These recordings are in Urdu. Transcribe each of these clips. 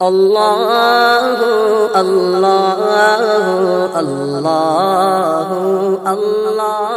اللہ اللہ اللہ اللہ۔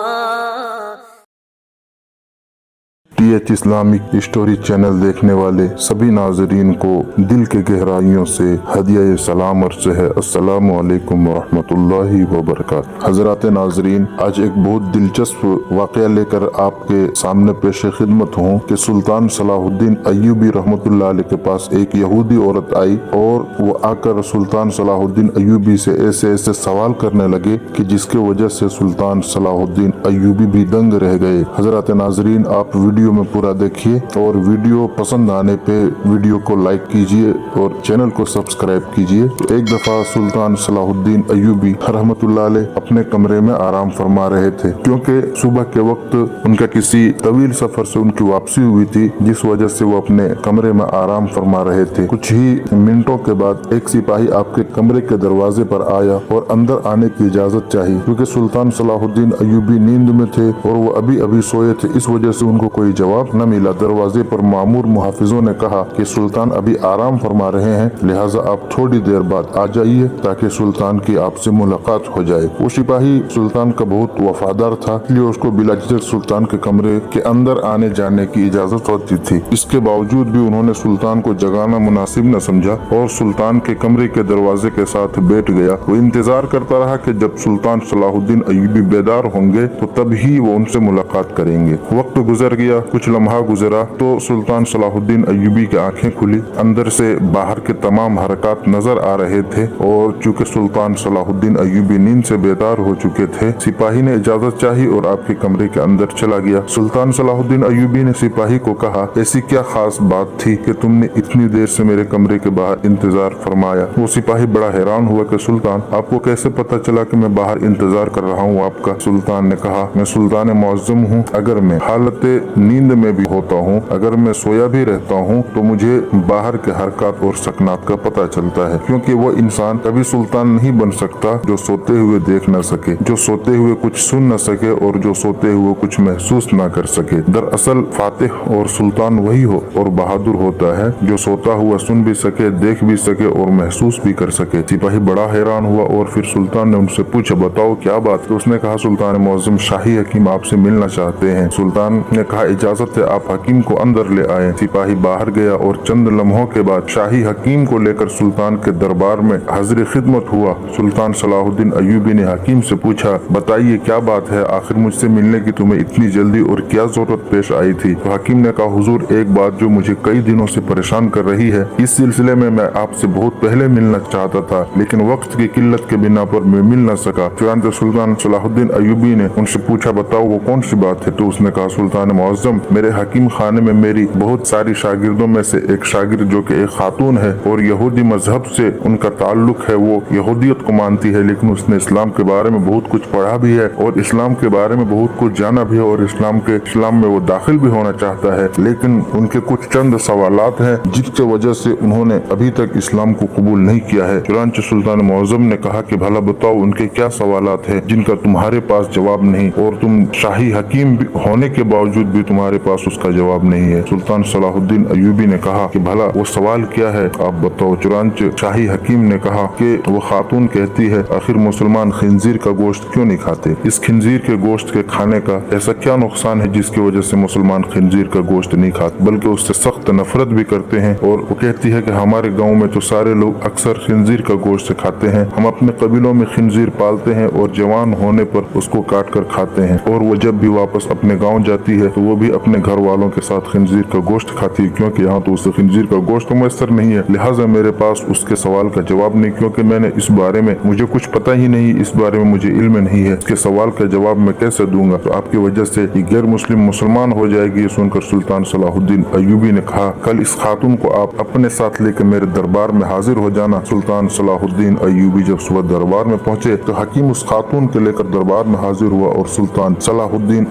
T H Islamic story channel دیکھنے والے سبھی ناظرین کو دل کے گہرائیوں سے ہدیہ سلام عرض ہے۔ السلام علیکم ورحمۃ اللہ وبرکاتہ۔ حضرات ناظرین، آج ایک بہت دلچسپ واقعہ لے کر آپ کے سامنے پیش خدمت ہوں کہ سلطان صلاح الدین ایوبی رحمۃ اللہ علیہ کے پاس ایک یہودی عورت آئی اور وہ آ کر سلطان صلاح الدین ایوبی سے ایسے سوال کرنے لگے کہ جس کے وجہ سے سلطان صلاح الدین ایوبی بھی دنگ رہ گئے۔ حضرات ناظرین، آپ ویڈیو میں پورا دیکھیے اور ویڈیو پسند آنے پہ ویڈیو کو لائک کیجیے اور چینل کو سبسکرائب کیجیے۔ ایک دفعہ سلطان صلاح الدین ایوبی رحمۃ اللہ علیہ اپنے کمرے میں آرام فرما رہے تھے، کیونکہ صبح کے وقت ان کا کسی طویل سفر سے ان کی واپسی ہوئی تھی، جس وجہ سے وہ اپنے کمرے میں آرام فرما رہے تھے۔ کچھ ہی منٹوں کے بعد ایک سپاہی آپ کے کمرے کے دروازے پر آیا اور اندر آنے کی اجازت چاہی، کیونکہ سلطان صلاح الدین ایوبی نیند میں تھے اور وہ ابھی سوئے تھے، اس وجہ سے ان کو کوئی جواب نہ ملا۔ دروازے پر مامور محافظوں نے کہا کہ سلطان ابھی آرام فرما رہے ہیں، لہٰذا آپ تھوڑی دیر بعد آ جائیے تاکہ سلطان کی آپ سے ملاقات ہو جائے۔ وہ سپاہی سلطان کا بہت وفادار تھا، اس لیے اس کو بلا جھجک سلطان کے کمرے کے اندر آنے جانے کی اجازت ہوتی تھی۔ اس کے باوجود بھی انہوں نے سلطان کو جگانا مناسب نہ سمجھا اور سلطان کے کمرے کے دروازے کے ساتھ بیٹھ گیا۔ وہ انتظار کرتا رہا کہ جب سلطان صلاح الدین ایوبی بیدار ہوں گے تو تب ہی وہ ان سے ملاقات کریں گے۔ وقت گزر گیا، کچھ لمحہ گزرا تو سلطان صلاح الدین ایوبی کی آنکھیں کھلی، اندر سے باہر کے تمام حرکات نظر آ رہے تھے، اور چونکہ سلطان صلاح الدین ایوبی نیند سے بیدار ہو چکے تھے، سپاہی نے اجازت چاہی اور آپ کے کمرے کے اندر چلا گیا۔ سلطان صلاح الدین ایوبی نے سپاہی کو کہا، ایسی کیا خاص بات تھی کہ تم نے اتنی دیر سے میرے کمرے کے باہر انتظار فرمایا؟ وہ سپاہی بڑا حیران ہوا کہ سلطان، آپ کو کیسے پتہ چلا کہ میں باہر انتظار کر رہا ہوں آپ کا؟ سلطان نے کہا، میں سلطان معظم ہوں، اگر میں حالت نیند میں بھی ہوتا ہوں، اگر میں سویا بھی رہتا ہوں تو مجھے باہر کے حرکات اور سکنات کا پتہ چلتا ہے، کیونکہ وہ انسان کبھی سلطان نہیں بن سکتا جو سوتے ہوئے دیکھ نہ سکے، جو سوتے ہوئے کچھ سن نہ سکے اور جو سوتے ہوئے کچھ محسوس نہ کر سکے۔ دراصل فاتح اور سلطان وہی ہو اور بہادر ہوتا ہے جو سوتا ہوا سن بھی سکے، دیکھ بھی سکے اور محسوس بھی کر سکے۔ سپاہی بڑا حیران ہوا اور پھر سلطان نے ان سے پوچھا، بتاؤ کیا بات؟ تو اس نے کہا، سلطان معظم، شاہی حکیم آپ سے ملنا چاہتے ہیں۔ سلطان نے کہا، اجازت ہے، آپ حکیم کو اندر لے آئے۔ سپاہی باہر گیا اور چند لمحوں کے بعد شاہی حکیم کو لے کر سلطان کے دربار میں حاضر خدمت ہوا۔ سلطان صلاح الدین ایوبی نے حکیم سے پوچھا، بتائیے کیا بات ہے، آخر مجھ سے ملنے کی تمہیں اتنی جلدی اور کیا ضرورت پیش آئی تھی؟ تو حکیم نے کہا، حضور، ایک بات جو مجھے کئی دنوں سے پریشان کر رہی ہے، اس سلسلے میں آپ سے بہت پہلے ملنا چاہتا تھا، لیکن وقت کی قلت کے بنا پر میں مل نہ سکا۔ چنانچہ سلطان صلاح الدین ایوبی نے ان سے پوچھا، بتاؤ وہ کون سی بات ہے؟ تو اس نے کہا، سلطان معظم، میرے حکیم خانے میں میری بہت ساری شاگردوں میں سے ایک شاگرد جو کہ ایک خاتون ہے اور یہودی مذہب سے ان کا تعلق ہے، وہ یہودیت کو مانتی ہے، لیکن اس نے اسلام کے بارے میں بہت کچھ پڑھا بھی ہے اور اسلام کے بارے میں بہت کچھ جانا بھی ہے اور اسلام میں وہ داخل بھی ہونا چاہتا ہے، لیکن ان کے کچھ چند سوالات ہیں جن کی وجہ سے انہوں نے ابھی تک اسلام کو قبول نہیں کیا ہے۔ چنانچہ سلطان معظم نے کہا کہ بھلا بتاؤ ان کے کیا سوالات ہیں جن کا تمہارے پاس جواب نہیں اور تم شاہی حکیم ہونے کے باوجود بھی تمہارے پاس اس کا جواب نہیں ہے؟ سلطان صلاح الدین ایوبی نے کہا کہ بھلا وہ سوال کیا ہے، آپ بتاؤ۔ چنانچہ شاہی حکیم نے کہا کہ وہ خاتون کہتی ہے، آخر مسلمان خنزیر کا گوشت کیوں نہیں کھاتے؟ اس خنزیر کے گوشت کے کھانے کا ایسا کیا نقصان ہے جس کی وجہ سے مسلمان خنزیر کا گوشت نہیں کھاتے بلکہ اس سے سخت نفرت بھی کرتے ہیں؟ اور وہ کہتی ہے کہ ہمارے گاؤں میں تو سارے لوگ اکثر خنزیر کا گوشت کھاتے ہیں، ہم اپنے قبیلوں میں خنزیر پالتے ہیں اور جوان ہونے پر اس کو کاٹ کر کھاتے ہیں، اور وہ جب بھی واپس اپنے گاؤں جاتی ہے تو وہ بھی اپنے گھر والوں کے ساتھ خنزیر کا گوشت کھاتی ہے، کیونکہ یہاں تو اسے خنزیر کا گوشت میسر نہیں ہے، لہٰذا میرے پاس اس کے سوال کا جواب نہیں، کیونکہ میں نے اس بارے میں مجھے کچھ پتہ ہی نہیں، اس بارے میں مجھے علم نہیں ہے، اس کے سوال کا جواب میں کیسے دوں گا؟ تو آپ کی وجہ سے یہ غیر مسلم مسلمان ہو جائے گی۔ یہ سن کر سلطان صلاح الدین ایوبی نے کہا، کل اس خاتون کو آپ اپنے ساتھ لے کے میرے دربار میں حاضر ہو جانا۔ سلطان صلاح الدین ایوبی جب صبح دربار میں پہنچے تو حکیم اس خاتون کے لے کر دربار میں حاضر ہوا اور سلطان صلاح الدین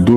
2